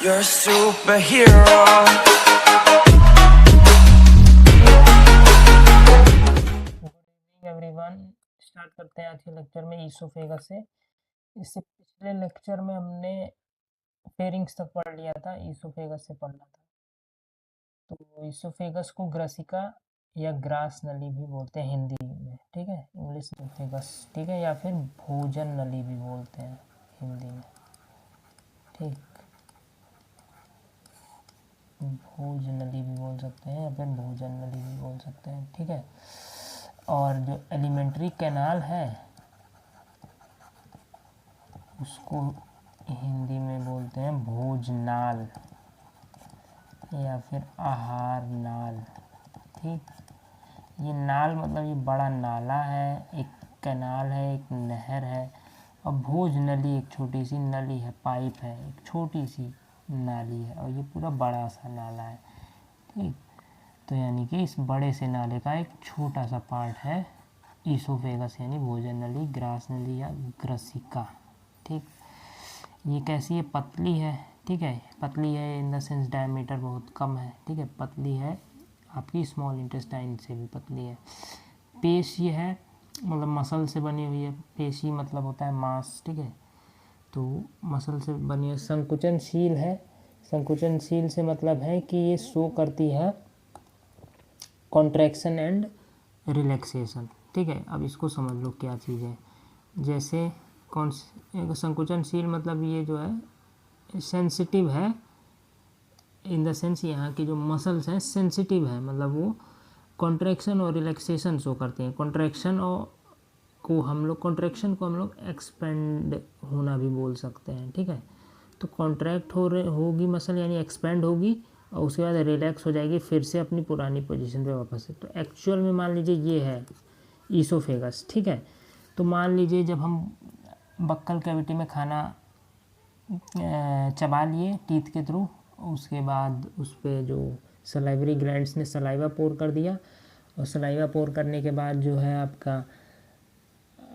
You're a superhero. Everyone, start करते हैं आज के लेक्चर में ईसोफेगस से। इससे पिछले लेक्चर में हमने फेरिंग्स तक पढ़ लिया था, ईसोफेगस से पढ़ना था। तो ईसोफेगस को ग्रसिका या ग्रास नली भी बोलते हैं हिंदी में, ठीक है। इंग्लिश ईसोफेगस, ठीक है, या फिर भोजन नली भी बोलते हैं हिंदी में, ठीक। भोज नली भी बोल सकते हैं या फिर भोजन नली भी बोल सकते हैं, ठीक है। और जो एलिमेंट्री कैनाल है उसको हिंदी में बोलते हैं भोजनाल या फिर आहार नाल, ठीक। ये नाल मतलब ये बड़ा नाला है, एक कैनाल है, एक नहर है। और भोज नली एक छोटी सी नली है, पाइप है, एक छोटी सी नाली है, और ये पूरा बड़ा सा नाला है, ठीक। तो यानी कि इस बड़े से नाले का एक छोटा सा पार्ट है ईसोफेगस, यानी भोजन नली, ग्रास नली या ग्रसिका, ठीक। ये कैसी है? पतली है, ठीक है। पतली है इन द सेंस डायमीटर बहुत कम है, ठीक है। पतली है, आपकी स्मॉल इंटेस्टाइन से भी पतली है। पेशी है, मतलब मसल से बनी हुई है। पेशी मतलब होता है मांस, ठीक है। तो मसल से बनी है। संकुचनशील है, संकुचनशील से मतलब है कि ये शो करती है कॉन्ट्रैक्शन एंड रिलैक्सेशन, ठीक है। अब इसको समझ लो क्या चीज़ है। जैसे कौन संकुचनशील मतलब ये जो है सेंसिटिव है, इन द सेंस यहाँ की जो मसल्स हैं सेंसिटिव है, मतलब वो कॉन्ट्रैक्शन और रिलैक्सेशन शो करते हैं। कॉन्ट्रैक्शन को हम लोग एक्सपेंड होना भी बोल सकते हैं, ठीक है। तो कॉन्ट्रैक्ट होगी मसल, यानी एक्सपेंड होगी, और उसके बाद रिलैक्स हो जाएगी, फिर से अपनी पुरानी पोजीशन पे वापस से। तो एक्चुअल में मान लीजिए ये है ईसोफेगस, ठीक है। तो मान लीजिए जब हम बक्कल कैविटी में खाना चबा लिए टीथ के थ्रू, उसके बाद उस पर जो सलाइवरी ग्लैंड्स ने सलाइवा पोर कर दिया, और सलाइवा पोर करने के बाद जो है आपका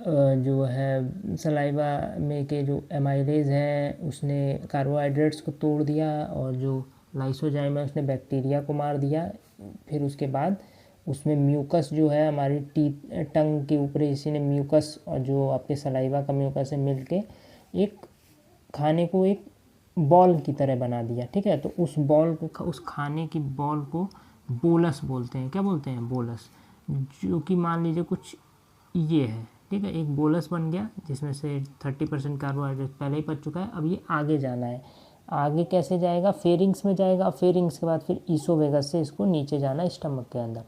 जो है सलाइवा में के जो एमाइलेज हैं उसने कार्बोहाइड्रेट्स को तोड़ दिया, और जो लाइसोजाइम है उसने बैक्टीरिया को मार दिया। फिर उसके बाद उसमें म्यूकस जो है हमारी टंग के ऊपर, इसी ने म्यूकस और जो आपके सलाइवा का म्यूकस है मिलके एक खाने को एक बॉल की तरह बना दिया, ठीक है। तो उस बॉल को, उस खाने की बॉल को बोलस बोलते हैं। क्या बोलते हैं? बोलस। जो कि मान लीजिए कुछ ये है, ठीक है। एक बोलस बन गया जिसमें से 30% कार्बोहाइड्रेट पहले ही पच चुका है। अब ये आगे जाना है। आगे कैसे जाएगा? फेरिंग्स में जाएगा, फेरिंग्स के बाद फिर ईसोवेगस से इसको नीचे जाना है स्टमक के अंदर।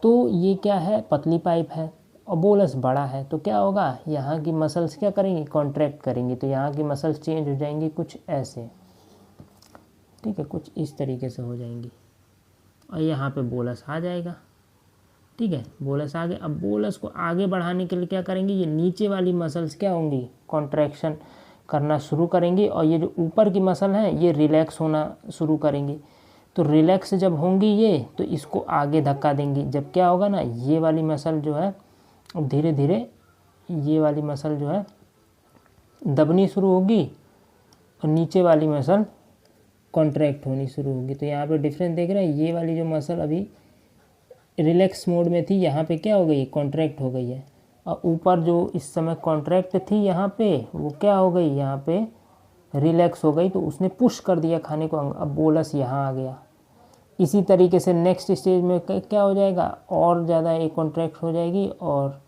तो ये क्या है? पतली पाइप है, और बोलस बड़ा है। तो क्या होगा? यहाँ की मसल्स क्या करेंगी? कॉन्ट्रैक्ट करेंगी। तो यहाँ की मसल्स चेंज हो जाएंगी कुछ ऐसे, ठीक है, कुछ इस तरीके से हो जाएंगी, और यहाँ पे बोलस आ जाएगा, ठीक है। बोलस आगे, अब बोलस को आगे बढ़ाने के लिए क्या करेंगे? ये नीचे वाली मसल्स क्या होंगी? कॉन्ट्रैक्शन करना शुरू करेंगी, और ये जो ऊपर की मसल हैं ये रिलैक्स होना शुरू करेंगी। तो रिलैक्स जब होंगी ये, तो इसको आगे धक्का देंगी। जब क्या होगा ना, ये वाली मसल जो है अब धीरे धीरे ये वाली मसल जो है दबनी शुरू होगी, और नीचे वाली मसल कॉन्ट्रैक्ट होनी शुरू होगी। तो यहाँ पे डिफरेंस देख रहे हैं, ये वाली जो मसल अभी रिलैक्स मोड में थी, यहाँ पे क्या हो गई? कॉन्ट्रैक्ट हो गई है। और ऊपर जो इस समय कॉन्ट्रैक्ट थी यहाँ पे, वो क्या हो गई? यहाँ पे रिलैक्स हो गई। तो उसने पुश कर दिया खाने को, अब बोलस यहाँ आ गया। इसी तरीके से नेक्स्ट स्टेज में क्या हो जाएगा? और ज़्यादा एक कॉन्ट्रैक्ट हो जाएगी, और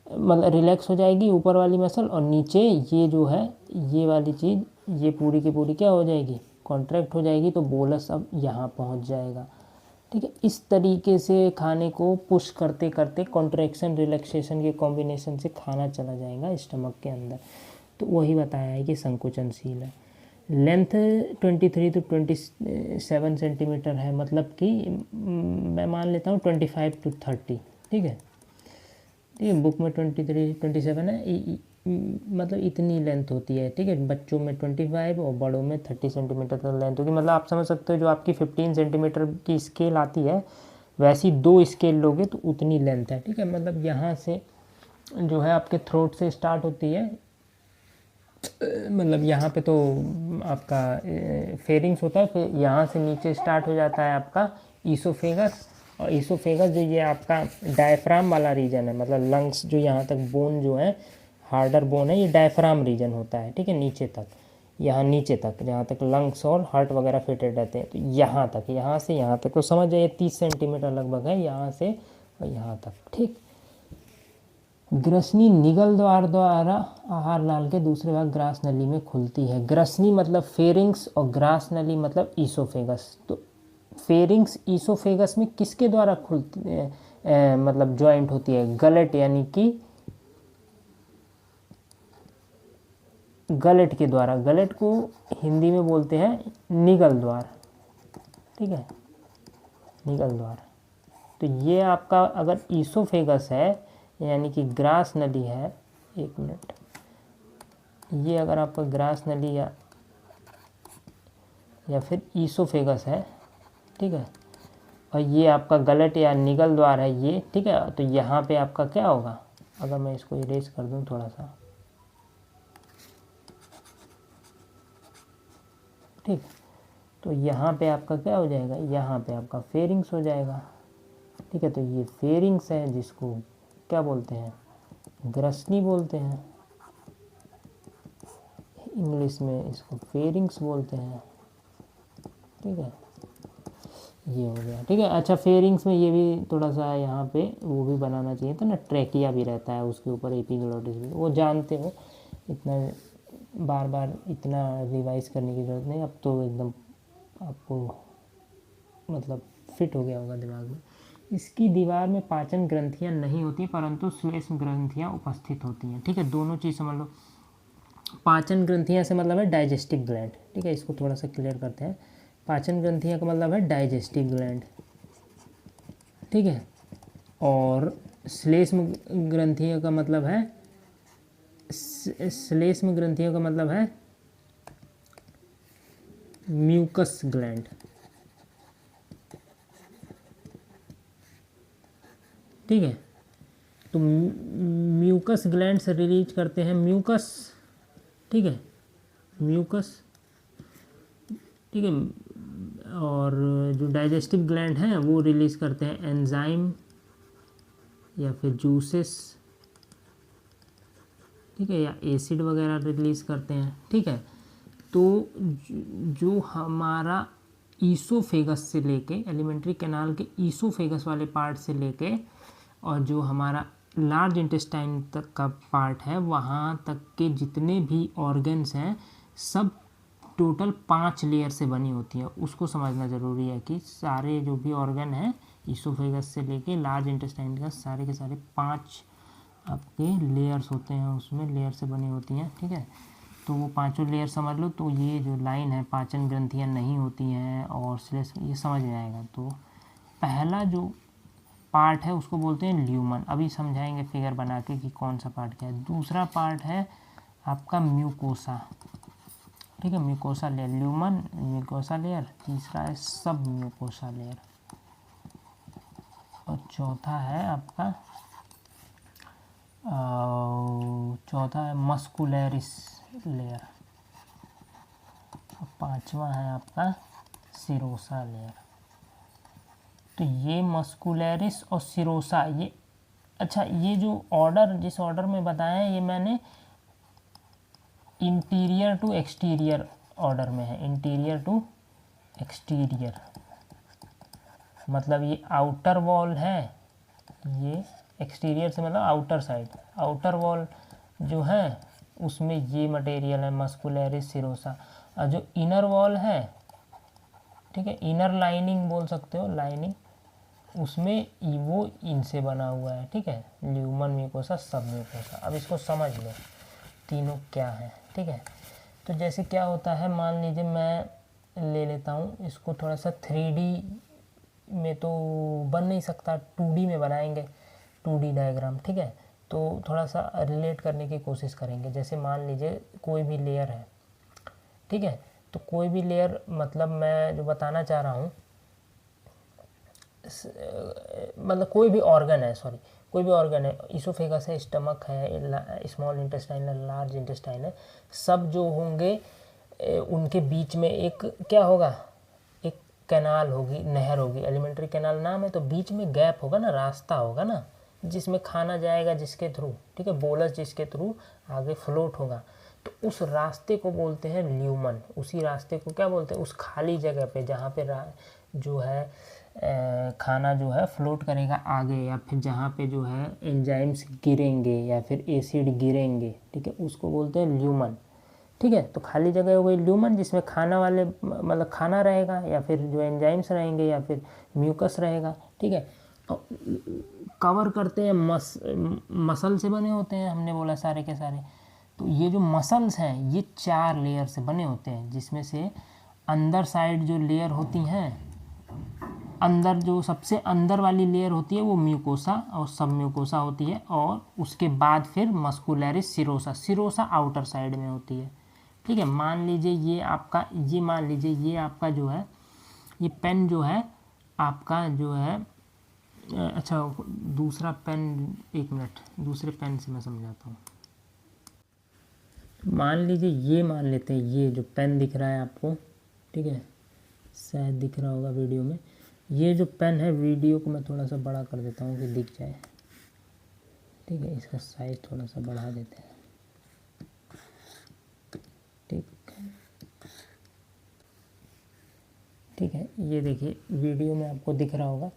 मतलब रिलैक्स हो जाएगी ऊपर वाली मसल, और नीचे ये जो है ये वाली चीज़ ये पूरी की पूरी क्या हो जाएगी? कॉन्ट्रैक्ट हो जाएगी। तो बोलस अब यहाँ पहुँच जाएगा, ठीक है। इस तरीके से खाने को पुश करते करते कॉन्ट्रैक्शन रिलैक्सेशन के कॉम्बिनेशन से खाना चला जाएगा स्टमक के अंदर। तो वही बताया है कि संकुचनशील है। लेंथ 23 to 27 सेंटीमीटर है, मतलब कि मैं मान लेता हूँ 25 to 30, ठीक है। बुक में 23 27 है, मतलब इतनी लेंथ होती है, ठीक है। बच्चों में 25 और बड़ों में 30 सेंटीमीटर तक लेंथ होगी। मतलब आप समझ सकते हो जो आपकी 15 सेंटीमीटर की स्केल आती है, वैसी 2 स्केल लोगे तो उतनी लेंथ है, ठीक है। मतलब यहाँ से जो है आपके थ्रोट से स्टार्ट होती है मतलब यहाँ पे तो आपका फेरिंग्स होता है, फिर यहाँ से नीचे स्टार्ट हो जाता है आपका ईसोफेगस। और ईसोफेगस जो ये आपका डायफ्राम वाला रीजन है, मतलब लंग्स जो यहाँ तक बोन जो है हार्डर बोन है, ये डायफ्राम रीजन होता है, ठीक है, नीचे तक, यहाँ नीचे तक जहाँ तक लंग्स और हार्ट वगैरह फिटेड रहते हैं, तो यहाँ तक, यहाँ से यहाँ तक, तो समझ जाइए 30 सेंटीमीटर लगभग है यहाँ से और यहाँ तक, ठीक। ग्रसनी निगल द्वारा आहार नाल के दूसरे भाग ग्रास नली में खुलती है। ग्रसनी मतलब फेरिंग्स और ग्रास नली मतलब ईसोफेगस। तो फेरिंग्स ईसोफेगस में किसके द्वारा खुलती है, मतलब ज्वाइंट होती है, गलेट, यानी कि गलेट के द्वारा। गलेट को हिंदी में बोलते हैं निगल द्वार, ठीक है, निगल द्वार। तो ये आपका अगर ईसोफेगस है यानी कि ग्रास नली है, एक मिनट, ये अगर आपका ग्रास नली या फिर ईसोफेगस है, ठीक है, और ये आपका गलट या निगल द्वार है ये, ठीक है, तो यहाँ पे आपका क्या होगा, अगर मैं इसको इरेज कर दूँ थोड़ा सा, ठीक, तो यहाँ पे आपका क्या हो जाएगा, यहाँ पे आपका फेरिंग्स हो जाएगा, ठीक है। तो ये फेरिंग्स है जिसको क्या बोलते हैं, ग्रसनी बोलते हैं, इंग्लिश में इसको फेरिंग्स बोलते हैं, ठीक है, ये हो गया, ठीक है। अच्छा, फेरिंग्स में ये भी थोड़ा सा यहाँ पे वो भी बनाना चाहिए था ना, ट्रैकिया भी रहता है उसके ऊपर, एपिग्लोटिस भी, वो जानते हो, इतना बार बार इतना रिवाइज करने की ज़रूरत नहीं, अब तो एकदम आपको मतलब फिट हो गया होगा दिमाग में। इसकी दीवार में पाचन ग्रंथियाँ नहीं होती परंतु श्लेष्म ग्रंथियाँ उपस्थित होती हैं, ठीक है, दोनों चीज़ समझ लो। पाचन ग्रंथियाँ से मतलब है डाइजेस्टिव ग्लैंड, ठीक है, इसको थोड़ा सा क्लियर करते हैं। पाचन ग्रंथियाँ का मतलब है डाइजेस्टिव ग्लैंड, ठीक है, और श्लेष्म ग्रंथियों का मतलब है, श्लेष्म ग्रंथियों का मतलब है म्यूकस ग्लैंड, ठीक है। तो म्यूकस ग्लैंड से रिलीज करते हैं म्यूकस, ठीक है, म्यूकस, ठीक है, और जो डाइजेस्टिव ग्लैंड हैं वो रिलीज करते हैं एंजाइम या फिर जूसेस, ठीक है, या एसिड वगैरह रिलीज करते हैं, ठीक है। तो जो हमारा ईसोफेगस से लेके, एलिमेंट्री कैनाल के ईसोफेगस वाले पार्ट से लेके और जो हमारा लार्ज इंटेस्टाइन तक का पार्ट है, वहाँ तक के जितने भी ऑर्गन्स हैं सब टोटल 5 लेयर से बनी होती है। उसको समझना ज़रूरी है कि सारे जो भी ऑर्गन हैं ईसोफेगस से लेके लार्ज इंटेस्टाइन का सारे के सारे 5 आपके लेयर्स होते हैं, उसमें लेयर से बनी होती हैं, ठीक है। तो वो पांचों लेयर समझ लो। तो ये जो लाइन है पाचन ग्रंथियाँ नहीं होती हैं और ये समझ में आएगा। तो पहला जो पार्ट है उसको बोलते हैं ल्यूमन, अभी समझाएंगे फिगर बना के कि कौन सा पार्ट क्या है। दूसरा पार्ट है आपका म्यूकोसा, ठीक है, mucosa layer, lumen mucosa layer. तीसरा है सब म्यूकोसा लेयर और चौथा है आपका चौथा है मस्कुलरिस लेयर और पांचवा है आपका सिरोसा लेयर। तो ये मस्कुलरिस और सिरोसा, ये अच्छा, ये जो ऑर्डर जिस ऑर्डर में बताया है ये मैंने इंटीरियर टू एक्सटीरियर ऑर्डर में है, इंटीरियर टू एक्सटीरियर, मतलब ये आउटर वॉल है, ये एक्सटीरियर से मतलब आउटर साइड, आउटर वॉल जो है उसमें ये मटेरियल है मस्कुलरिस सिरोसा, और जो इनर वॉल है, ठीक है, इनर लाइनिंग बोल सकते हो, लाइनिंग, उसमें वो इनसे बना हुआ है, ठीक है, ल्यूमन म्यूकोसा सब म्यूकोसा। अब इसको समझ लो तीनों क्या है, ठीक है। तो जैसे क्या होता है, मान लीजिए मैं ले लेता हूँ इसको थोड़ा सा 3D में तो बन नहीं सकता, 2D में बनाएंगे, 2D डायग्राम, ठीक है। तो थोड़ा सा रिलेट करने की कोशिश करेंगे। जैसे मान लीजिए कोई भी लेयर है, ठीक है, तो कोई भी लेयर मतलब मैं जो बताना चाह रहा हूँ मतलब कोई भी ऑर्गन है, सॉरी कोई भी ऑर्गन है, इसोफेगस है, स्टमक है, स्मॉल इंटेस्टाइन है, लार्ज इंटेस्टाइन है, सब जो होंगे उनके बीच में एक क्या होगा, एक कैनाल होगी, नहर होगी, एलिमेंट्री कैनाल नाम है, तो बीच में गैप होगा ना, रास्ता होगा ना, जिसमें खाना जाएगा, जिसके थ्रू, ठीक है, बोलस जिसके थ्रू आगे फ्लोट होगा, तो उस रास्ते को बोलते हैं ल्यूमन। उसी रास्ते को क्या बोलते हैं, उस खाली जगह पे जहाँ पे जो है खाना जो है फ्लोट करेगा आगे, या फिर जहाँ पे जो है एंजाइम्स गिरेंगे या फिर एसिड गिरेंगे, ठीक है, उसको बोलते हैं ल्यूमन। ठीक है, तो खाली जगह हो गई ल्यूमन, जिसमें खाना वाले मतलब खाना रहेगा, या फिर जो एंजाइम्स रहेंगे, या फिर म्यूकस रहेगा। ठीक है, और कवर करते हैं मसल से बने होते हैं, हमने बोला सारे के सारे। तो ये जो मसल्स हैं ये 4 लेयर से बने होते हैं, जिसमें से अंदर साइड जो लेयर होती हैं, अंदर जो सबसे अंदर वाली लेयर होती है वो म्यूकोसा और सब म्यूकोसा होती है, और उसके बाद फिर muscularis serosa, serosa outer side में होती है। ठीक है, मान लीजिए ये आपका, ये मान लीजिए ये आपका जो है, ये पेन जो है आपका जो है, अच्छा दूसरा पेन, एक मिनट, दूसरे पेन से मैं समझाता हूँ। मान लीजिए ये मान लेते हैं, ये जो पेन दिख रहा है आपको, ठीक है, शायद दिख रहा होगा वीडियो में, ये जो पेन है, वीडियो को मैं थोड़ा सा बड़ा कर देता हूँ कि दिख जाए। ठीक है, इसका साइज थोड़ा सा बढ़ा देते हैं। ठीक है, ये देखिए वीडियो में आपको दिख रहा होगा,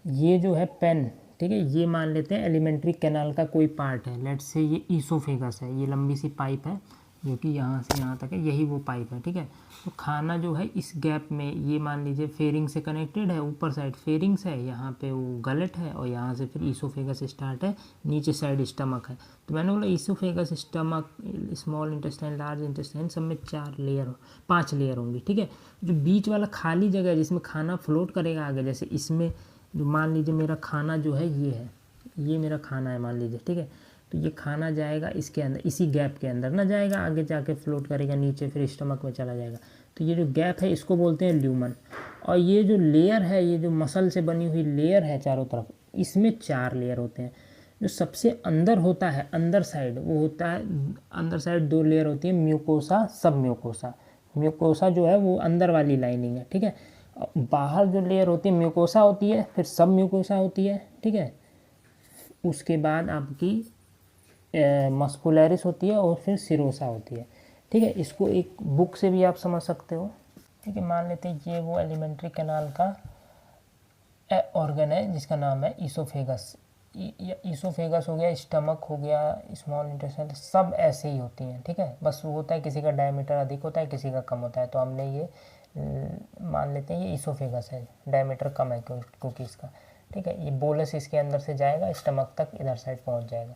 ये जो है पेन, ठीक है, ये मान लेते हैं एलिमेंट्री कैनाल का कोई पार्ट है, लेट्स से ये ईसोफेगस है, ये लंबी सी पाइप है जो कि यहाँ से यहाँ तक है, यही वो पाइप है। ठीक है, तो खाना जो है इस गैप में, ये मान लीजिए फेरिंग से कनेक्टेड है, ऊपर साइड फेरिंग्स है, यहाँ पे वो गलेट है, और यहाँ से फिर ईसोफेगस स्टार्ट है, नीचे साइड स्टमक है। तो मैंने बोला oesophagus, stomach, small intestine, large intestine, सब में 5 लेयर होंगी। ठीक है, जो बीच वाला खाली जगह है जिसमें खाना फ्लोट करेगा आगे, जैसे इसमें जो मान लीजिए मेरा खाना जो है ये है, ये मेरा खाना है मान लीजिए। ठीक है, तो ये खाना जाएगा इसके अंदर, इसी गैप के अंदर ना जाएगा, आगे जाके फ्लोट करेगा नीचे, फिर स्टमक में चला जाएगा। तो ये जो गैप है इसको बोलते हैं ल्यूमन। और ये जो लेयर है, ये जो मसल से बनी हुई लेयर है चारों तरफ, इसमें 4 लेयर होते हैं। जो सबसे अंदर होता है, अंदर साइड, वो होता है, अंदर साइड 2 लेयर होती है, म्यूकोसा, सब म्यूकोसा। म्यूकोसा जो है वो अंदर वाली लाइनिंग है। ठीक है, बाहर जो लेयर होती है म्यूकोसा होती है, फिर सब म्यूकोसा होती है। ठीक है, उसके बाद आपकी मस्कुलरिस होती है, और फिर सिरोसा होती है। ठीक है, इसको एक बुक से भी आप समझ सकते हो। ठीक है, मान लेते हैं ये वो एलिमेंट्री कैनाल का ऑर्गन है जिसका नाम है ईसोफेगस। ईसोफेगस हो गया, स्टमक हो गया, स्मॉल इंटेस्टाइन, सब ऐसे ही होती हैं। ठीक है, बस वो होता है किसी का डायमीटर अधिक होता है, किसी का कम होता है। तो हमने ये मान लेते हैं ये ईसोफेगस है, डायमीटर कम है क्योंकि इसका। ठीक है, ये बोलस इसके अंदर से जाएगा, स्टमक तक इधर साइड पहुंच जाएगा।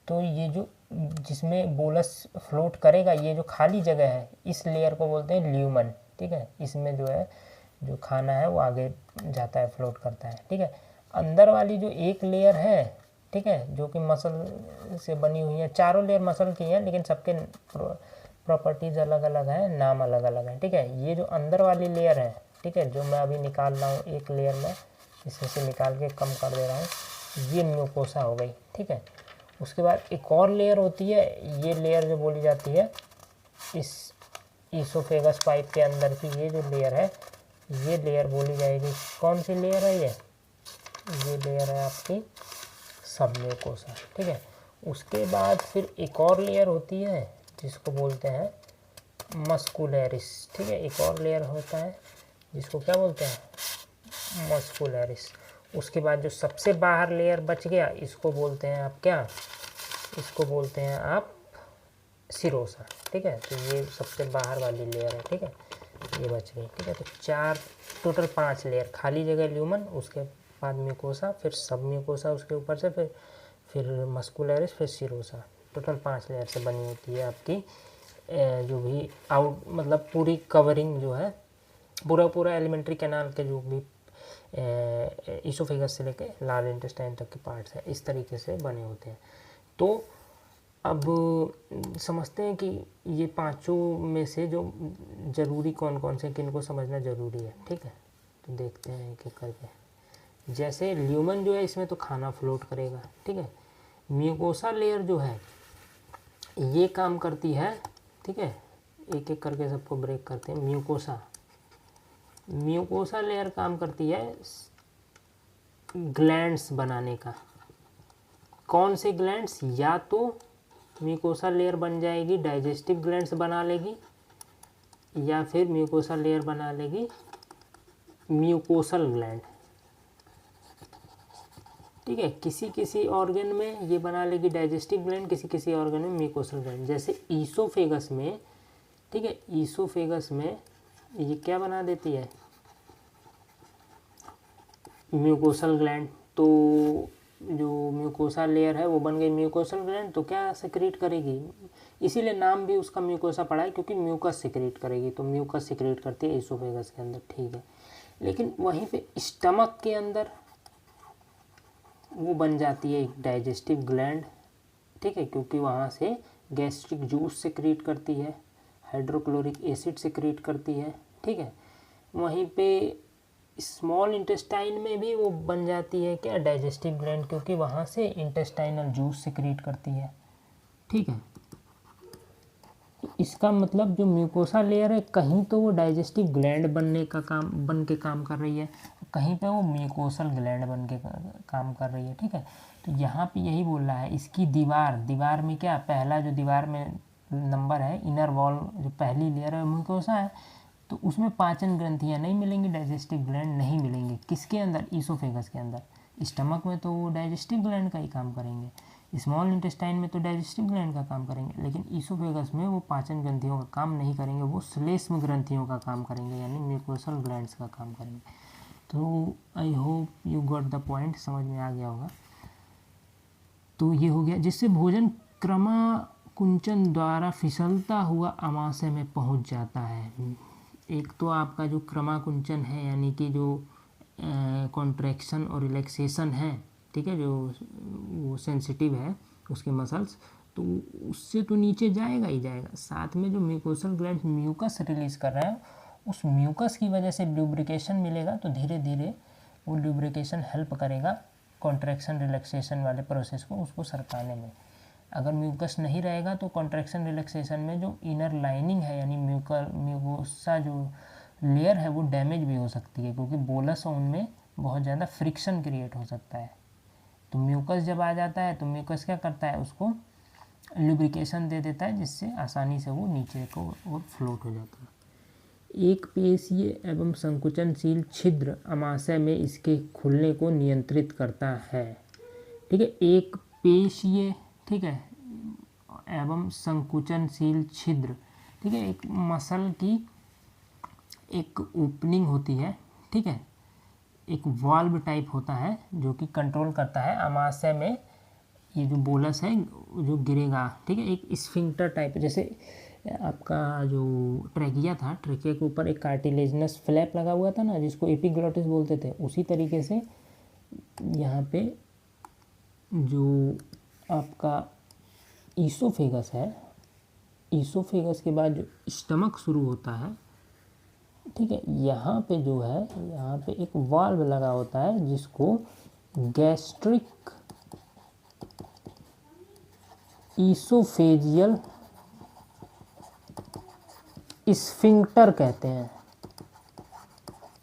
तो ये जो जिसमें बोलस फ्लोट करेगा, ये जो खाली जगह है, इस लेयर को बोलते हैं ल्यूमन। ठीक है, इसमें जो है जो खाना है वो आगे जाता है, फ्लोट करता है। ठीक है, अंदर वाली जो एक लेयर है, ठीक है, जो कि मसल से बनी हुई है, चारों लेयर मसल की हैं, लेकिन सबके प्रॉपर्टीज़ अलग अलग हैं, नाम अलग अलग हैं। ठीक है, ये जो अंदर वाली लेयर है, ठीक है, जो मैं अभी निकाल रहा हूँ, एक लेयर में इसमें से निकाल के कम कर दे रहा हूँ, ये म्यूकोसा हो गई। ठीक है, उसके बाद एक और लेयर होती है, ये लेयर जो बोली जाती है इस ईसोफेगस पाइप के अंदर की, ये जो लेयर है, ये लेयर बोली जाएगी, कौन सी लेयर है ये लेयर है आपकी सब म्यूकोसा। ठीक है, उसके बाद फिर एक और लेयर होती है जिसको बोलते हैं मस्कुलरिस। ठीक है, एक और लेयर होता है जिसको क्या बोलते हैं, मस्कुलरिस। उसके बाद जो सबसे बाहर लेयर बच गया, इसको बोलते हैं आप क्या, इसको बोलते हैं आप सिरोसा। ठीक है, तो ये सबसे बाहर वाली लेयर है। ठीक है, ये बच गई। ठीक है, तो 4 टोटल 5 लेयर, खाली जगह ल्यूमन, उसके बाद म्यूकोसा, फिर सब म्यूकोसा उसके ऊपर से, फिर मस्कुलरिस, फिर सिरोसा। टोटल 5 लेयर से बनी होती है आपकी जो भी आउट, मतलब पूरी कवरिंग जो है, पूरा एलिमेंट्री कैनाल के जो भी ईसोफेगस से लेके लार्ज इंटेस्टाइन तक के पार्ट्स हैं, इस तरीके से बने होते हैं। तो अब समझते हैं कि ये 5 में से जो ज़रूरी कौन कौन से, किन को समझना ज़रूरी है। ठीक है, तो देखते हैं एक एक करके। जैसे ल्यूमन जो है इसमें तो खाना फ्लोट करेगा, ठीक है। म्यूकोसा लेयर जो है ये काम करती है, ठीक है, एक एक करके सबको ब्रेक करते हैं। म्यूकोसा लेयर काम करती है ग्लैंड्स बनाने का। कौन से ग्लैंड्स? या तो म्यूकोसा लेयर बन जाएगी डाइजेस्टिव ग्लैंड्स बना लेगी, या फिर म्यूकोसा लेयर बना लेगी म्यूकोसल ग्लैंड, ठीक है। किसी किसी ऑर्गन में ये बना लेगी डाइजेस्टिव ग्लैंड, किसी किसी ऑर्गन में म्यूकोसल ग्लैंड। जैसे ईसोफेगस में, ठीक है, ईसोफेगस में ये क्या बना देती है? Mucosal gland. तो जो म्यूकोसा लेयर है वो बन गई म्यूकोसल ग्लैंड, तो क्या सिक्रीट करेगी? इसीलिए नाम भी उसका म्यूकोसा पड़ा है, क्योंकि म्यूकस सिक्रीट करेगी। तो म्यूकस सिक्रीट करती है ईसोफेगस के अंदर, ठीक है। लेकिन वहीं पे स्टमक के अंदर वो बन जाती है एक डाइजेस्टिव ग्लैंड, ठीक है, क्योंकि वहाँ से गैस्ट्रिक जूस सिक्रीट करती है, हाइड्रोक्लोरिक एसिड सिक्रीट करती है, ठीक है। वहीं पे स्मॉल इंटेस्टाइन में भी वो बन जाती है क्या? डाइजेस्टिव ग्लैंड, क्योंकि वहाँ से इंटेस्टाइनल जूस सिक्रीट करती है, ठीक है। इसका मतलब जो म्यूकोसा लेयर है कहीं तो वो डाइजेस्टिव ग्लैंड बन के काम कर रही है, कहीं पे वो म्यूकोसल ग्लैंड बन के काम कर रही है, ठीक है। तो यहाँ पे यही बोल रहा है, इसकी दीवार में क्या, पहला जो दीवार में नंबर है, इनर वॉल जो पहली लेयर है म्यूकोसा है, तो उसमें पाचन ग्रंथियाँ नहीं मिलेंगी, डाइजेस्टिव ग्लैंड नहीं मिलेंगे। किसके अंदर? ईसोफेगस के अंदर। स्टमक में तो वो डाइजेस्टिव ग्लैंड का ही काम करेंगे, स्मॉल इंटेस्टाइन में तो डाइजेस्टिव ग्लैंड का काम करेंगे, लेकिन ईसोफेगस में वो पाचन ग्रंथियों का काम नहीं करेंगे, वो श्लेष्म ग्रंथियों का काम करेंगे, यानी म्यूकोसल ग्लैंड्स का काम करेंगे। तो आई hope you got the point, समझ में आ गया होगा। तो ये हो गया, जिससे भोजन क्रमाकुंचन द्वारा फिसलता हुआ आमाशय में पहुंच जाता है। एक तो आपका जो क्रमाकुंचन है, यानी कि जो कॉन्ट्रैक्शन और रिलैक्सेशन है, ठीक है, जो वो सेंसिटिव है उसके मसल्स, तो उससे तो नीचे जाएगा ही जाएगा। साथ में जो म्यूकोसल ग्लैंड म्यूकस रिलीज कर रहा है, उस म्यूकस की वजह से ल्यूब्रिकेशन मिलेगा, तो धीरे धीरे वो ल्यूब्रिकेशन हेल्प करेगा कॉन्ट्रैक्शन रिलैक्सेशन वाले प्रोसेस को, उसको सरकाने में। अगर म्यूकस नहीं रहेगा तो कॉन्ट्रैक्शन रिलैक्सेशन में जो इनर लाइनिंग है, यानी म्यूकोसा जो लेयर है, वो डैमेज भी हो सकती है, क्योंकि बोलस उनमें बहुत ज़्यादा फ्रिक्शन क्रिएट हो सकता है। तो म्यूकस जब आ जाता है तो म्यूकस क्या करता है, उसको लुब्रिकेशन दे देता है, जिससे आसानी से वो नीचे को और फ्लोट हो जाता है। एक पेशीय एवं संकुचनशील छिद्र आमाशय में इसके खुलने को नियंत्रित करता है, ठीक है। एक पेशीय, ठीक है, एवं संकुचनशील छिद्र, ठीक है, एक मसल की एक ओपनिंग होती है, ठीक है, एक वाल्व टाइप होता है जो कि कंट्रोल करता है आमाशय में ये जो बोलस है जो गिरेगा, ठीक है। एक स्फिंक्टर टाइप, जैसे आपका जो ट्रेकिया था, ट्रेकिया के ऊपर एक कार्टिलेजनस फ्लैप लगा हुआ था ना, जिसको एपिग्लॉटिस बोलते थे, उसी तरीके से यहाँ पे जो आपका ईसोफेगस है, ईसोफेगस के बाद जो स्टमक शुरू होता है, ठीक है, यहाँ पे जो है, यहाँ पे एक वाल्व लगा होता है जिसको गैस्ट्रिक ईसोफेजियल स्फिंक्टर कहते हैं,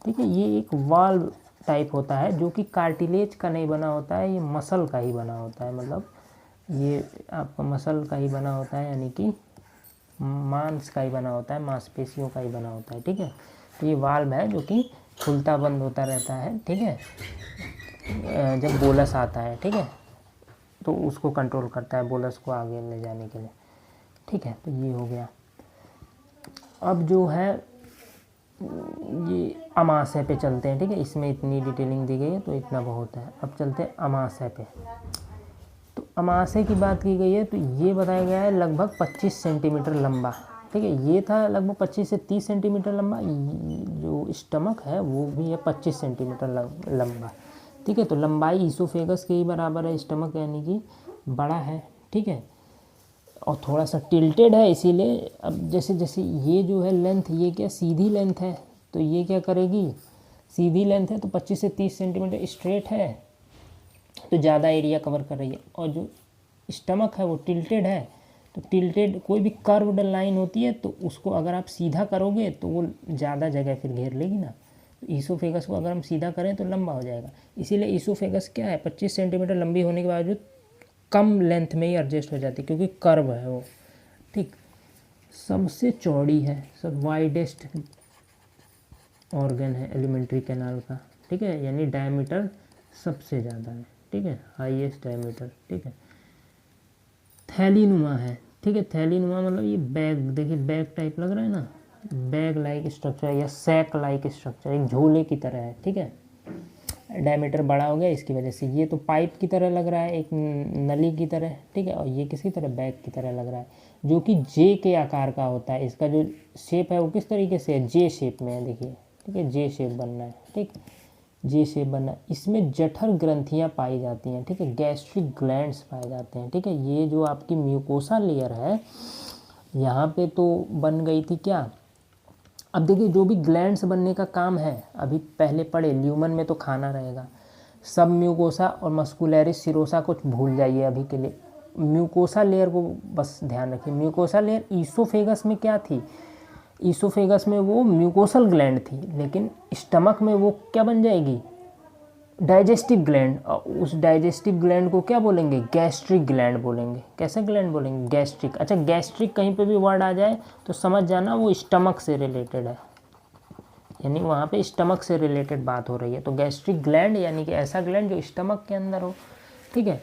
ठीक है। ये एक वाल्व टाइप होता है जो कि कार्टिलेज का नहीं बना होता है, ये मसल का ही बना होता है, मतलब ये आपका मसल का ही बना होता है, यानी कि मांस का ही बना होता है, मांसपेशियों का ही बना होता है, ठीक है। तो ये वाल्व है जो कि खुलता बंद होता रहता है, ठीक है, जब बोलस आता है, ठीक है, तो उसको कंट्रोल करता है बोलस को आगे ले जाने के लिए, ठीक है। तो ये हो गया। अब जो है ये आमाशय पे चलते हैं, ठीक है, इसमें इतनी डिटेलिंग दी गई है तो इतना बहुत है। अब चलते हैं आमाशय पे। तो आमाशय की बात की गई है, तो ये बताया गया है लगभग 25 सेंटीमीटर लंबा, ठीक है। ये था लगभग 25 से 30 सेंटीमीटर लंबा। जो स्टमक है वो भी है 25 सेंटीमीटर लंबा, ठीक है। तो लंबाई ईसोफेगस के ही बराबर है स्टमक, यानी कि बड़ा है, ठीक है, और थोड़ा सा टिल्टेड है, इसीलिए अब जैसे जैसे ये जो है लेंथ, ये क्या सीधी लेंथ है, तो ये क्या करेगी, सीधी लेंथ है तो 25 से 30 सेंटीमीटर स्ट्रेट है तो ज़्यादा एरिया कवर कर रही है, और जो स्टमक है वो टिल्टेड है तो टिल्टेड कोई भी कर्व्ड लाइन होती है तो उसको अगर आप सीधा करोगे तो वो ज़्यादा जगह फिर घेर लेगी ना। तो ईसोफेगस को अगर हम सीधा करें तो लंबा हो जाएगा, इसीलिए ईसोफेगस क्या है 25 सेंटीमीटर लंबी होने के बावजूद कम लेंथ में ही एडजस्ट हो जाती है क्योंकि कर्व है वो। ठीक, सबसे चौड़ी है, सब वाइडेस्ट ऑर्गन है एलिमेंट्री कैनाल का। ठीक है, यानी डायमीटर सबसे ज़्यादा है। ठीक है, हाईएस्ट डायमीटर। ठीक है, थैलीनुमा है। ठीक है, थैलीनुमा मतलब ये बैग, देखिए बैग टाइप लग रहा है ना, बैग लाइक स्ट्रक्चर या सैक लाइक स्ट्रक्चर, एक झोले की तरह है। ठीक है, डायमीटर बड़ा हो गया इसकी वजह से। ये तो पाइप की तरह लग रहा है, एक नली की तरह। ठीक है, और ये किसी तरह बैग की तरह लग रहा है जो कि जे के आकार का होता है। इसका जो शेप है वो किस तरीके से है, जे शेप में है। देखिए, ठीक है, जे शेप बनना है। ठीक, जे शेप बनना, इसमें जठर ग्रंथियां पाई जाती हैं। ठीक है, गैस्ट्रिक ग्लैंड्स पाए जाते हैं। ठीक है, ये जो आपकी म्यूकोसा लेयर है यहाँ पे तो बन गई थी क्या। अब देखिए, जो भी ग्लैंड्स बनने का काम है, अभी पहले पढ़े ल्यूमन में तो खाना रहेगा। सब म्यूकोसा और मस्कुलैरिस सिरोसा कुछ भूल जाइए अभी के लिए, म्यूकोसा लेयर को बस ध्यान रखिए। म्यूकोसा लेयर ईसोफेगस में क्या थी, ईसोफेगस में वो म्यूकोसल ग्लैंड थी, लेकिन स्टमक में वो क्या बन जाएगी, डाइजेस्टिव ग्लैंड। और उस डाइजेस्टिव ग्लैंड को क्या बोलेंगे, गैस्ट्रिक ग्लैंड बोलेंगे। कैसा ग्लैंड बोलेंगे, गैस्ट्रिक। अच्छा, गैस्ट्रिक कहीं पे भी वर्ड आ जाए तो समझ जाना वो स्टमक से रिलेटेड है, यानी वहाँ पे स्टमक से रिलेटेड बात हो रही है। तो गैस्ट्रिक ग्लैंड यानी कि ऐसा ग्लैंड जो स्टमक के अंदर हो। ठीक है,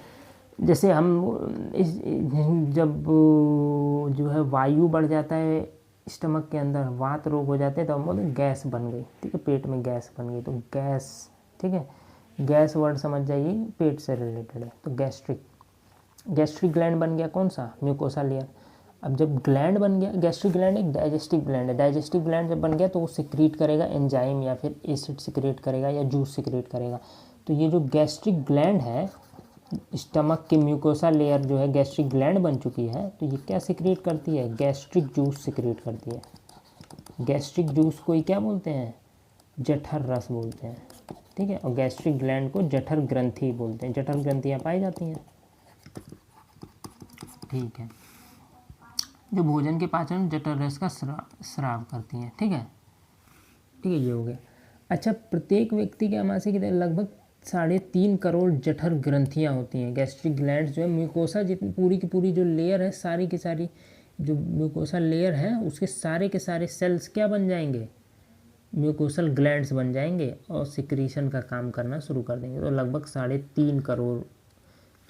जैसे हम जब जो है वायु बढ़ जाता है स्टमक के अंदर, वात रोग हो जाते हैं तो हम बोलते हैं गैस बन गई। ठीक है, पेट में गैस बन गई तो गैस। ठीक है, गैस वर्ड समझ जाइए, पेट से रिलेटेड है। तो गैस्ट्रिक, गैस्ट्रिक ग्लैंड बन गया कौन सा, म्यूकोसा लेयर। अब जब ग्लैंड बन गया, गैस्ट्रिक ग्लैंड एक डाइजेस्टिव ग्लैंड है, डाइजेस्टिव ग्लैंड जब बन गया तो वो सिक्रीट करेगा एंजाइम या फिर एसिड सिक्रेट करेगा या जूस सिक्रेट करेगा। तो ये जो गैस्ट्रिक ग्लैंड है, स्टमक की म्यूकोसा लेयर जो है गैस्ट्रिक ग्लैंड बन चुकी है, तो ये क्या सिक्रेट करती है, गैस्ट्रिक जूस सिक्रेट करती है। गैस्ट्रिक जूस को ही क्या बोलते हैं, जठर रस बोलते हैं। ठीक है, और गैस्ट्रिक ग्लैंड को जठर ग्रंथि बोलते हैं, जठर ग्रंथियाँ पाई जाती हैं। ठीक है, जो भोजन के पाचन जठर रस का स्राव करती हैं। ठीक है, ठीक है, ये हो गया। अच्छा, प्रत्येक व्यक्ति के आमाशय की तरह लगभग 3.5 करोड़ जठर ग्रंथियाँ होती हैं। गैस्ट्रिक ग्लैंड्स जो है म्यूकोसा जितनी पूरी की पूरी जो लेयर है, सारी की सारी जो म्यूकोसा लेयर है उसके सारे के सारे सेल्स क्या बन जाएंगे, म्यूकोसल ग्लैंड्स बन जाएंगे और सिक्रीशन का काम करना शुरू कर देंगे। तो लगभग 3.5 करोड़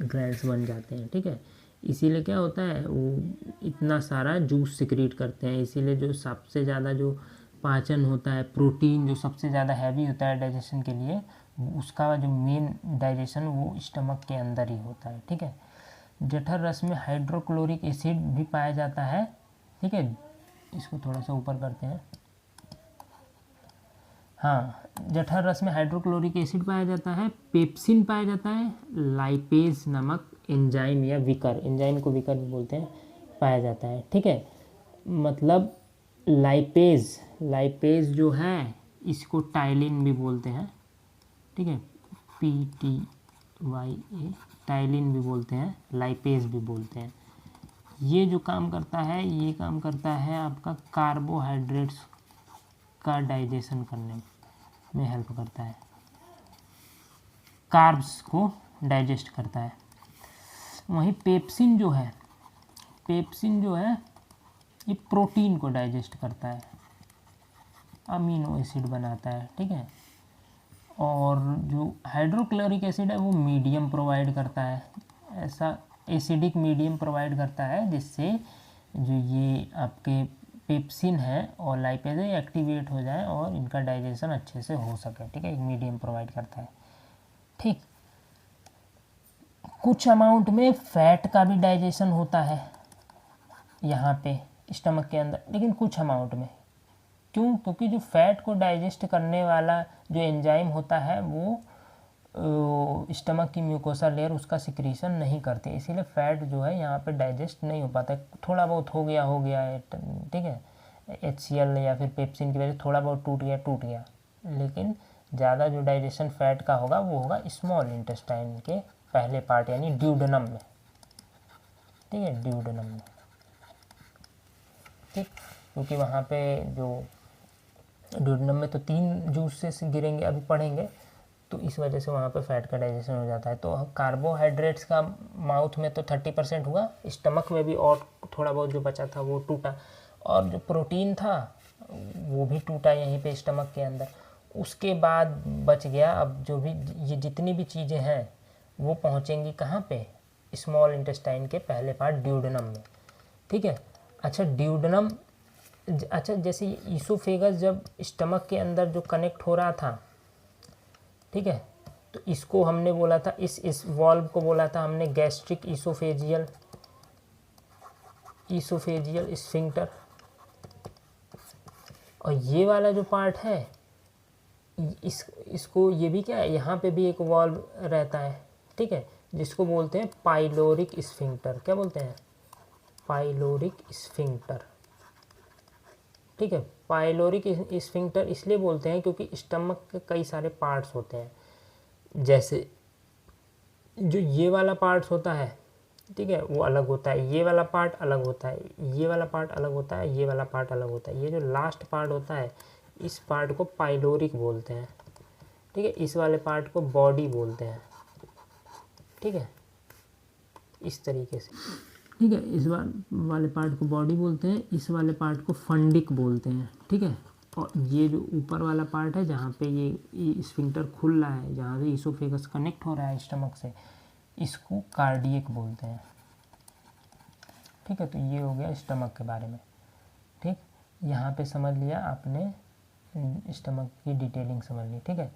ग्लैंड्स बन जाते हैं। ठीक है, इसीलिए क्या होता है वो इतना सारा जूस सिक्रीट करते हैं। इसीलिए जो सबसे ज़्यादा जो पाचन होता है, प्रोटीन जो सबसे ज़्यादा हैवी होता है डाइजेशन के लिए, उसका जो मेन डाइजेशन वो स्टमक के अंदर ही होता है। ठीक है, जठर रस में हाइड्रोक्लोरिक एसिड भी पाया जाता है। ठीक है, इसको थोड़ा सा ऊपर करते हैं। हाँ, जठर रस में हाइड्रोक्लोरिक एसिड पाया जाता है, पेप्सिन पाया जाता है, लाइपेज नामक एंजाइम या विकर, एंजाइम को विकर भी बोलते हैं, पाया जाता है। ठीक है, मतलब लाइपेज, लाइपेज जो है इसको टाइलिन भी बोलते हैं। ठीक है, PTYA, टाइलिन भी बोलते हैं, लाइपेज भी बोलते हैं। ये जो काम करता है, ये काम करता है आपका कार्बोहाइड्रेट्स का डाइजेशन करने में हेल्प करता है, कार्ब्स को डाइजेस्ट करता है। वहीं पेप्सिन जो है, पेप्सिन जो है ये प्रोटीन को डाइजेस्ट करता है, अमीनो एसिड बनाता है। ठीक है, और जो हाइड्रोक्लोरिक एसिड है वो मीडियम प्रोवाइड करता है, ऐसा एसिडिक मीडियम प्रोवाइड करता है जिससे जो ये आपके पेप्सिन है और लाइपेज है एक्टिवेट हो जाए और इनका डाइजेशन अच्छे से हो सके। ठीक है, एक मीडियम प्रोवाइड करता है। ठीक, कुछ अमाउंट में फैट का भी डाइजेशन होता है यहाँ पे स्टमक के अंदर, लेकिन कुछ अमाउंट में। क्यों, क्योंकि जो फैट को डाइजेस्ट करने वाला जो एंजाइम होता है वो स्टमक की म्यूकोसा लेयर उसका सिक्रीशन नहीं करती, इसीलिए फैट जो है यहाँ पे डाइजेस्ट नहीं हो पाता। थोड़ा बहुत हो गया है। ठीक है, HCl या फिर पेप्सिन की वजह से थोड़ा बहुत टूट गया, लेकिन ज़्यादा जो डाइजेशन फैट का होगा वो होगा स्मॉल इंटेस्टाइन के पहले पार्ट यानी ड्यूडेनम में, ठीक है, ड्यूडेनम में, ठीक, क्योंकि वहाँ पे जो ड्यूडेनम में तो 3 जूसेस गिरेंगे, अभी पढ़ेंगे, तो इस वजह से वहाँ पे फैट का डाइजेशन हो जाता है। तो कार्बोहाइड्रेट्स का माउथ में तो 30% हुआ, स्टमक में भी और थोड़ा बहुत जो बचा था वो टूटा, और जो प्रोटीन था वो भी टूटा यहीं पे स्टमक के अंदर। उसके बाद बच गया, अब जो भी ये जितनी भी चीज़ें हैं वो पहुँचेंगी कहाँ पे, स्मॉल इंटेस्टाइन के पहले पार्ट ड्यूडेनम में, ठीक है। अच्छा ड्यूडेनम, अच्छा जैसे ईसोफेगस जब स्टमक के अंदर जो कनेक्ट हो रहा था, ठीक है, तो इसको हमने बोला था, इस वॉल्व को बोला था हमने गैस्ट्रिक ईसोफेजियल स्फिंक्टर। और ये वाला जो पार्ट है इसको ये भी क्या है, यहाँ पे भी एक वॉल्व रहता है, ठीक है, जिसको बोलते हैं पाइलोरिक स्फिंक्टर। क्या बोलते हैं, पाइलोरिक स्फिंक्टर, ठीक है। पाइलोरिक स्फिंक्टर इसलिए बोलते हैं क्योंकि स्टमक के कई सारे पार्ट्स होते हैं, जैसे जो ये वाला पार्ट्स होता है, ठीक है, वो अलग होता है, ये वाला पार्ट अलग होता है, ये वाला पार्ट अलग होता है, ये वाला पार्ट अलग होता है। ये जो लास्ट पार्ट होता है इस पार्ट को पाइलोरिक बोलते हैं, ठीक है, इस वाले पार्ट को बॉडी बोलते हैं, ठीक है, इस तरीके से, ठीक है। इस वाले पार्ट को बॉडी बोलते हैं, इस वाले पार्ट को फंडिक बोलते हैं, ठीक है। और ये जो ऊपर वाला पार्ट है जहाँ पे ये स्फिंक्टर खुल रहा है, जहाँ से ईसोफेगस कनेक्ट हो रहा है स्टमक से, इसको कार्डियक बोलते हैं, ठीक है। तो ये हो गया स्टमक के बारे में, ठीक, यहाँ पे समझ लिया आपने, स्टमक की डिटेलिंग समझ ली, ठीक है।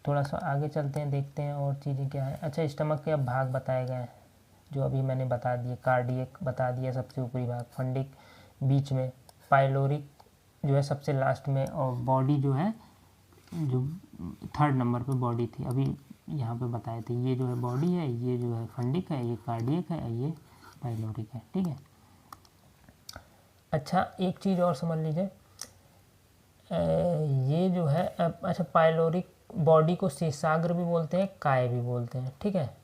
थोड़ा सा आगे चलते हैं, देखते हैं और चीज़ें क्या है। अच्छा स्टमक के अब भाग बताए गए हैं जो अभी मैंने बता दिए, कार्डियक बता दिया सबसे ऊपरी भाग, फंडिक बीच में, पाइलोरिक जो है सबसे लास्ट में, और बॉडी जो है जो 3rd नंबर पे बॉडी थी, अभी यहाँ पे बताए थे। ये जो है बॉडी है, ये जो है फंडिक है, ये कार्डियक है, ये पाइलोरिक है, ठीक है। अच्छा एक चीज़ और समझ लीजिए, ये जो है अच्छा पाइलोरिक बॉडी को शेषाग्र भी बोलते हैं, काय भी बोलते हैं, ठीक है,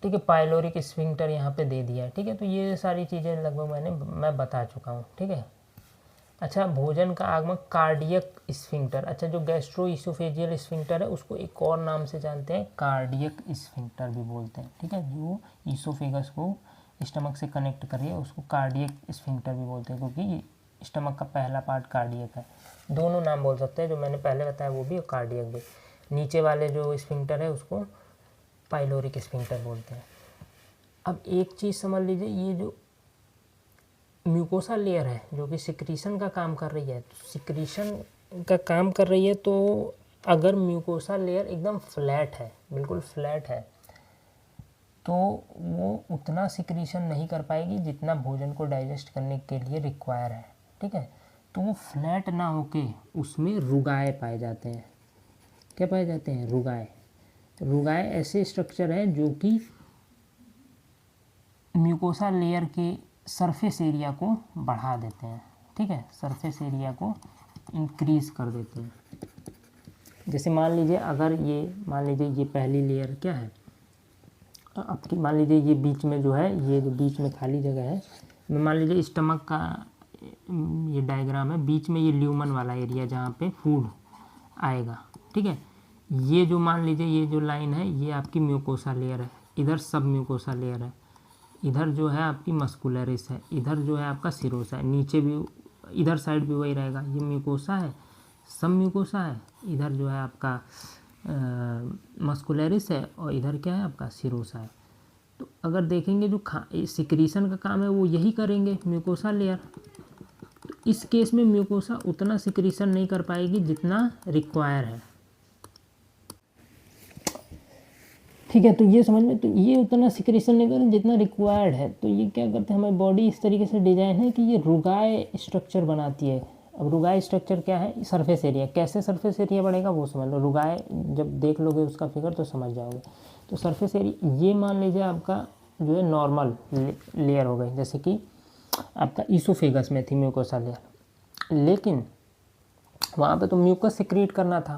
ठीक है। पाइलोरिक स्फिंक्टर यहाँ पे दे दिया है, ठीक है। तो ये सारी चीज़ें लगभग मैं बता चुका हूँ, ठीक है। अच्छा भोजन का आगमन, कार्डियक स्फिंक्टर। अच्छा जो गैस्ट्रो ईसोफेजियल स्फिंक्टर है उसको एक और नाम से जानते हैं, कार्डियक स्फिंक्टर भी बोलते हैं, ठीक है। जो ईसोफेगस को स्टमक से कनेक्ट करिए उसको कार्डियक स्फिंक्टर भी बोलते हैं, क्योंकि स्टमक का पहला पार्ट कार्डियक है। दोनों नाम बोल सकते हैं, जो मैंने पहले बताया वो भी और कार्डियक भी। नीचे वाले जो स्फिंक्टर है उसको पाइलोरिक स्फिंक्टर बोलते हैं। अब एक चीज़ समझ लीजिए, ये जो म्यूकोसा लेयर है जो कि सिक्रीशन का काम कर रही है, तो सिक्रीशन का काम कर रही है, तो अगर म्यूकोसा लेयर एकदम फ्लैट है, बिल्कुल फ्लैट है, तो वो उतना सिक्रीशन नहीं कर पाएगी जितना भोजन को डाइजेस्ट करने के लिए रिक्वायर है, ठीक है। तो वो फ्लैट ना होके उसमें रुगाए पाए जाते हैं। क्या पाए जाते हैं, रुगाए। रुगाए ऐसे स्ट्रक्चर हैं जो कि म्यूकोसा लेयर के सरफेस एरिया को बढ़ा देते हैं, ठीक है, सरफेस एरिया को इंक्रीज़ कर देते हैं। जैसे मान लीजिए अगर मान लीजिए ये पहली लेयर क्या है आपकी, मान लीजिए ये बीच में जो है, ये जो बीच में खाली जगह है, मान लीजिए स्टमक का ये डायग्राम है, बीच में ये ल्यूमन वाला एरिया जहाँ पे फूड आएगा, ठीक है। ये जो मान लीजिए ये जो लाइन है ये आपकी म्यूकोसा लेयर है, इधर सब म्यूकोसा लेयर है, इधर जो है आपकी मस्कुलरिस है, इधर जो है आपका सिरोसा है, नीचे भी इधर साइड भी वही रहेगा, ये म्यूकोसा है, सब म्यूकोसा है, इधर जो है आपका मस्कुलरिस है, और इधर क्या है आपका सिरोसा है। तो अगर देखेंगे जो सिक्रीशन का काम है वो यही करेंगे म्यूकोसा लेयर, तो इस केस में म्यूकोसा उतना सिक्रीशन नहीं कर पाएगी जितना रिक्वायर है, ठीक है। तो ये समझ में, तो ये उतना सिक्रीशन नहीं करें जितना रिक्वायर्ड है। तो ये क्या करते हैं, हमारी बॉडी इस तरीके से डिजाइन है कि ये रुगाए स्ट्रक्चर बनाती है। अब रुगाए स्ट्रक्चर क्या है, सरफेस एरिया, कैसे सरफेस एरिया बढ़ेगा वो समझ लो, रुगाए जब देख लोगे उसका फिगर तो समझ जाओगे। तो सरफेस एरिया ये मान लीजिए आपका जो है नॉर्मल लेयर हो गई, जैसे कि आपका ईसोफेगस में थी म्यूकोसा लेयर, लेकिन वहाँ पे तो म्यूकस सिक्रीट करना था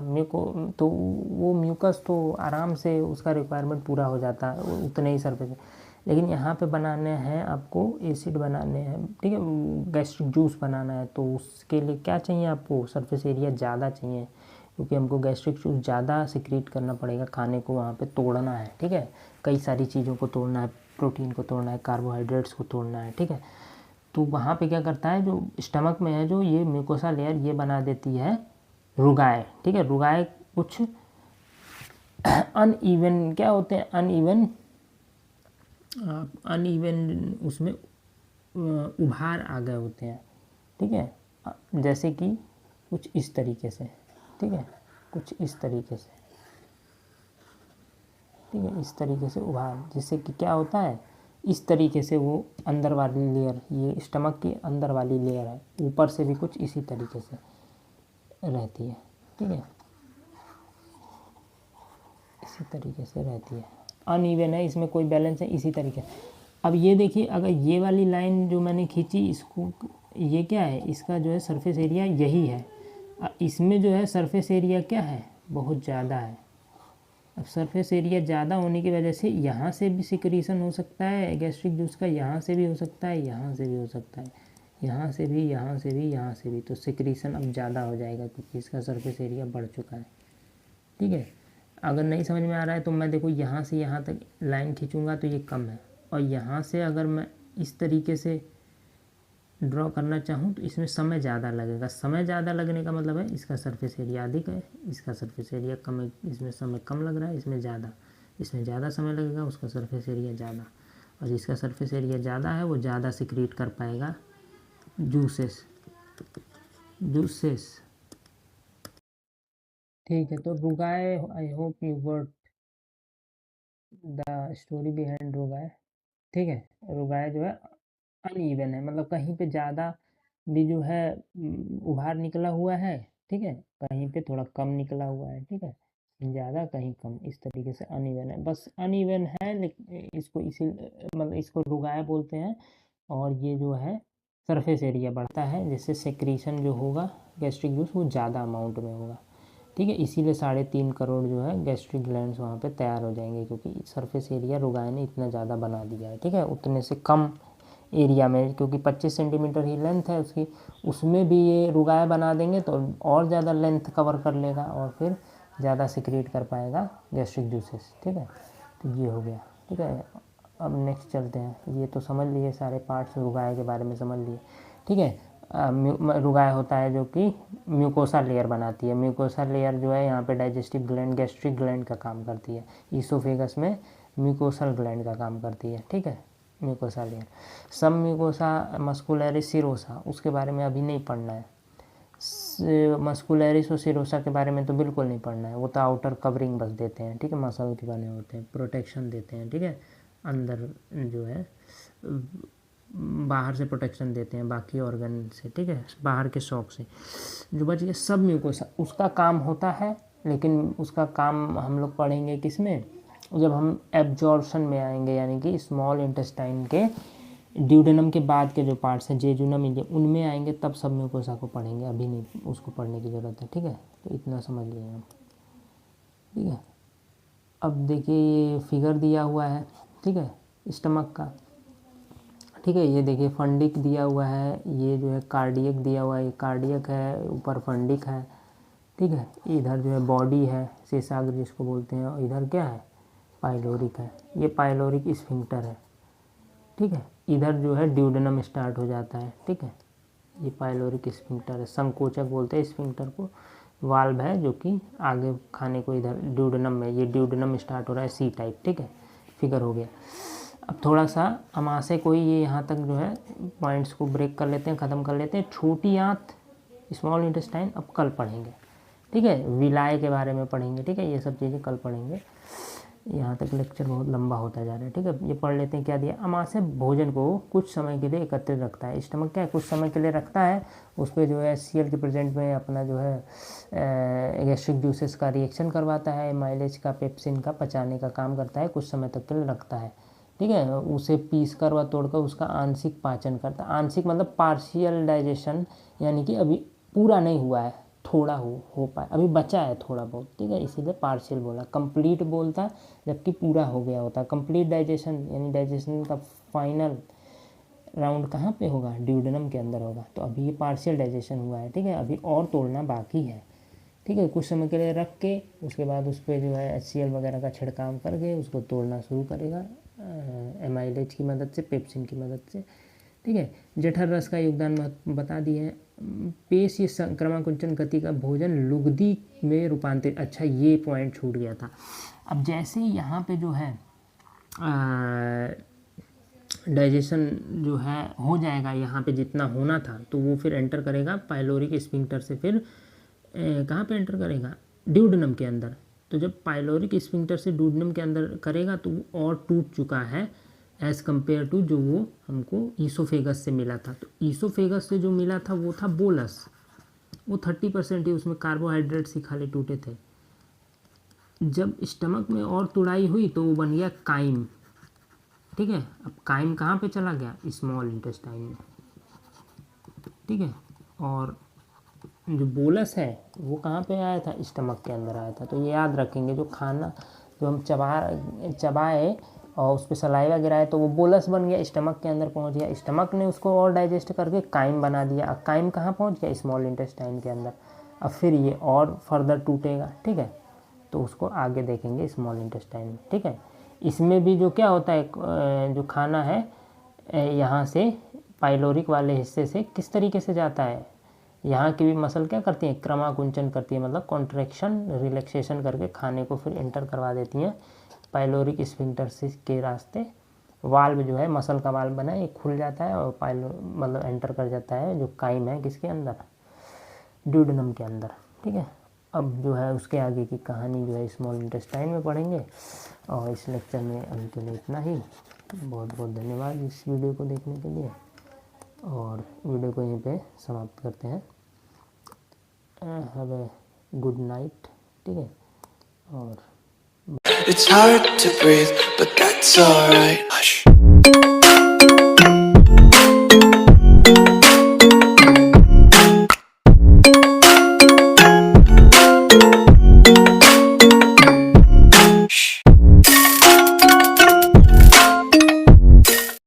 तो वो म्यूकस तो आराम से उसका रिक्वायरमेंट पूरा हो जाता है उतने ही सरफेस में। लेकिन यहाँ पे बनाने हैं आपको एसिड बनाने हैं, ठीक है, गैस्ट्रिक जूस बनाना है, तो उसके लिए क्या चाहिए आपको, सरफेस एरिया ज़्यादा चाहिए, क्योंकि हमको गैस्ट्रिक जूस ज़्यादा सिक्रीट करना पड़ेगा, खाने को वहाँ पे तोड़ना है, ठीक है, कई सारी चीज़ों को तोड़ना है, प्रोटीन को तोड़ना है, कार्बोहाइड्रेट्स को तोड़ना है, ठीक है। तो वहाँ पे क्या करता है, जो स्टमक में है जो ये म्यूकोसा लेयर ये बना देती है रुगाए, ठीक है। रुगाए कुछ अनइवन क्या होते हैं, अनइवन उसमें उभार आ गए होते हैं, ठीक है, जैसे कि कुछ इस तरीके से, ठीक है, कुछ इस तरीके से, ठीक है, इस तरीके से उभार, जिससे कि क्या होता है, इस तरीके से वो अंदर वाली लेयर, ये स्टमक की अंदर वाली लेयर है, ऊपर से भी कुछ इसी तरीके से रहती है, ठीक है, इसी तरीके से रहती है, अनइवन है, इसमें कोई बैलेंस है, इसी तरीके। अब ये देखिए, अगर ये वाली लाइन जो मैंने खींची इसको, ये क्या है, इसका जो है सरफेस एरिया यही है, इसमें जो है सरफेस एरिया क्या है, बहुत ज़्यादा है। अब सरफेस एरिया ज़्यादा होने की वजह से यहाँ से भी सिक्रीशन हो सकता है गैस्ट्रिक जूस का, यहाँ से भी हो सकता है, यहाँ से भी हो सकता है, यहाँ से भी, यहाँ से भी, यहाँ से भी, तो सिक्रीशन अब ज़्यादा हो जाएगा क्योंकि इसका सरफेस एरिया बढ़ चुका है, ठीक है। अगर नहीं समझ में आ रहा है तो मैं देखो यहाँ से यहाँ तक लाइन खींचूँगा तो ये कम है, और यहाँ से अगर मैं इस तरीके से ड्रॉ करना चाहूँ तो इसमें समय ज़्यादा लगेगा, समय ज़्यादा लगने का मतलब है इसका सरफेस एरिया अधिक है, इसका सरफेस एरिया कम है, इसमें समय कम लग रहा है, इसमें ज़्यादा समय लगेगा, उसका सरफेस एरिया ज़्यादा, और जिसका सरफेस एरिया ज़्यादा है वो ज़्यादा सिक्रीट कर पाएगा जूसेस। ठीक है, तो रुगाए, I hope you got the story behind रुगाए, ठीक है। रुगाए जो है अनइवन है, मतलब कहीं पे ज़्यादा भी जो है उभार निकला हुआ है, ठीक है, कहीं पे थोड़ा कम निकला हुआ है, ठीक है, ज़्यादा कहीं कम, इस तरीके से अनइवन है, बस अनइवन है, लेकिन इसको इसी मतलब इसको रुगाए बोलते हैं। और ये जो है सरफेस एरिया बढ़ता है, जिससे सेक्रीशन जो होगा गैस्ट्रिक जूस वो ज़्यादा अमाउंट में होगा, ठीक है, इसीलिए 3.5 करोड़ जो है गैस्ट्रिक ग्लैंड्स वहाँ पे तैयार हो जाएंगे, क्योंकि सरफेस एरिया रुगाए ने इतना ज़्यादा बना दिया है, ठीक है, उतने से कम एरिया में, क्योंकि 25 सेंटीमीटर ही लेंथ है उसकी, उसमें भी ये रुगाए बना देंगे तो और ज़्यादा लेंथ कवर कर लेगा और फिर ज़्यादा सिक्रीट कर पाएगा गैस्ट्रिक जूसेस, ठीक है। तो ये हो गया, ठीक है। अब नेक्स्ट चलते हैं, ये तो समझ लिए सारे पार्ट्स रुगाए के बारे में समझ लिए, ठीक है। रुगाए होता है जो कि म्यूकोसा लेयर बनाती है, म्यूकोसा लेयर जो है यहाँ पे डाइजेस्टिव ग्लैंड, गैस्ट्रिक ग्लैंड का काम करती है, ईसोफेगस में म्यूकोसल ग्लैंड का काम करती है, ठीक है, म्यूकोसा लेयर। सब म्यूकोसा मस्कुलरिस सिरोसा, उसके बारे में अभी नहीं पढ़ना है, मस्कुलरिस और सिरोसा के बारे में तो बिल्कुल नहीं पढ़ना है, वो तो आउटर कवरिंग बस देते हैं, ठीक है, मसल के बने होते हैं, प्रोटेक्शन देते हैं, ठीक है, अंदर जो है बाहर से प्रोटेक्शन देते हैं बाकी ऑर्गन से, ठीक है, बाहर के शॉक से। जो बच गया सब म्यूकोसा, उसका काम होता है, लेकिन उसका काम हम लोग पढ़ेंगे किस में, जब हम एब्जॉर्प्शन में आएंगे, यानी कि स्मॉल इंटेस्टाइन के ड्यूडेनम के बाद के जो पार्ट्स हैं जेजुनम उनमें आएंगे, तब सब म्यूकोसा को पढ़ेंगे, अभी नहीं उसको पढ़ने की ज़रूरत है, ठीक है। तो इतना समझ लिए हम, ठीक है। अब देखिए ये फिगर दिया हुआ है, ठीक है, स्टमक का, ठीक है, ये देखिए फंडिक दिया हुआ है, ये जो है कार्डियक दिया हुआ है, ये कार्डियक है, ऊपर फंडिक है, ठीक है, इधर जो है बॉडी है, शेषाग्र जिसको बोलते हैं, और इधर क्या है, पाइलोरिक है, ये पाइलोरिक स्फिंक्टर है, ठीक है, इधर जो है ड्यूडेनम स्टार्ट हो जाता है, ठीक है, ये पाइलोरिक स्फिंक्टर है, संकोचक बोलते हैं स्फिंक्टर को, वाल्व है जो कि आगे खाने को इधर ड्यूडेनम में, ये ड्यूडेनम स्टार्ट हो रहा है सी टाइप, ठीक है, फिगर हो गया। अब थोड़ा सा अमाशय को ही ये यहाँ तक जो है पॉइंट्स को ब्रेक कर लेते हैं, ख़त्म कर लेते हैं। छोटी आंत स्मॉल इंटेस्टाइन अब कल पढ़ेंगे, ठीक है, विलाय के बारे में पढ़ेंगे, ठीक है, ये सब चीज़ें कल पढ़ेंगे, यहाँ तक लेक्चर बहुत लंबा होता जा रहा है, ठीक है। ये पढ़ लेते हैं क्या दिया, अमाशय भोजन को कुछ समय के लिए एकत्रित रखता है, स्टमक क्या है कुछ समय के लिए रखता है, उस पर जो है HCl के प्रेजेंट में अपना जो है गैस्ट्रिक जूसेस का रिएक्शन करवाता है, माइलेज का पेप्सिन का पचाने का काम करता है, कुछ समय तक के लिए रखता है, ठीक है, उसे पीस कर व तोड़कर उसका आंशिक पाचन करता है, आंशिक मतलब पार्शियल डाइजेशन, यानी कि अभी पूरा नहीं हुआ है, थोड़ा हो पाए, अभी बचा है थोड़ा बहुत, ठीक है, इसीलिए पार्शियल बोला। कंप्लीट बोलता जबकि पूरा हो गया होता। कंप्लीट डाइजेशन यानी डाइजेशन का फाइनल राउंड कहाँ पे होगा, ड्यूडेनम के अंदर होगा। तो अभी ये पार्शियल डाइजेशन हुआ है, ठीक है, अभी और तोड़ना बाकी है, ठीक है। कुछ समय के लिए रख के उसके बाद उस पर जो है HCl वगैरह का छिड़काव करके उसको तोड़ना शुरू करेगा एमाइलेज की मदद से, पेप्सिन की मदद से, ठीक है। जठर रस का योगदान बता दिए हैं। पेश ये संक्रमण गति का भोजन लुगदी में रूपांतरित, अच्छा ये पॉइंट छूट गया था। अब जैसे यहाँ पे जो है डाइजेशन जो है हो जाएगा यहाँ पे जितना होना था, तो वो फिर एंटर करेगा पाइलोरिक स्फिंक्टर से, फिर कहाँ पे एंटर करेगा, ड्यूडेनम के अंदर। तो जब पाइलोरिक स्फिंक्टर से ड्यूडेनम के अंदर करेगा तो वो और टूट चुका है एज़ कम्पेयर टू जो वो हमको ईसोफेगस से मिला था। तो ईसोफेगस से जो मिला था वो था बोलस, वो 30% ही उसमें कार्बोहाइड्रेट्स ही खाली टूटे थे। जब स्टमक में और तुड़ाई हुई तो वो बन गया काइम, ठीक है। अब काइम कहाँ पे चला गया, स्मॉल इंटेस्टाइन में, ठीक है। और जो बोलस है वो कहाँ पे आया था, स्टमक के अंदर आया था। तो ये याद रखेंगे, जो खाना जो हम चबाए और उस पर सलाइवा गिराए तो वो बोलस बन गया, स्टमक के अंदर पहुँच गया, स्टमक ने उसको और डाइजेस्ट करके काइम बना दिया। अब काइम कहाँ पहुँच गया, स्मॉल इंटेस्टाइन के अंदर। अब फिर ये और फर्दर टूटेगा, ठीक है। तो उसको आगे देखेंगे स्मॉल इंटेस्टाइन में, ठीक है। इसमें भी जो क्या होता है, जो खाना है यहाँ से पाइलोरिक वाले हिस्से से किस तरीके से जाता है, यहाँ की भी मसल क्या करती हैं, क्रमाकुंचन करती है, मतलब कॉन्ट्रैक्शन रिलैक्सेशन करके खाने को फिर एंटर करवा देती हैं पाइलोरिक स्फिंक्टर के रास्ते। वाल्व जो है, मसल का वाल्व बना है, ये खुल जाता है और मतलब एंटर कर जाता है जो काइम है किसके अंदर, ड्यूडेनम के अंदर, ठीक है। अब जो है उसके आगे की कहानी जो है स्मॉल इंटेस्टाइन में पढ़ेंगे। और इस लेक्चर में अभी के लिए इतना ही। बहुत बहुत धन्यवाद इस वीडियो को देखने के लिए, और वीडियो को यहीं पे समाप्त करते हैं। हैव ए गुड नाइट, ठीक है। और It's hard to breathe, but that's alright. Hush.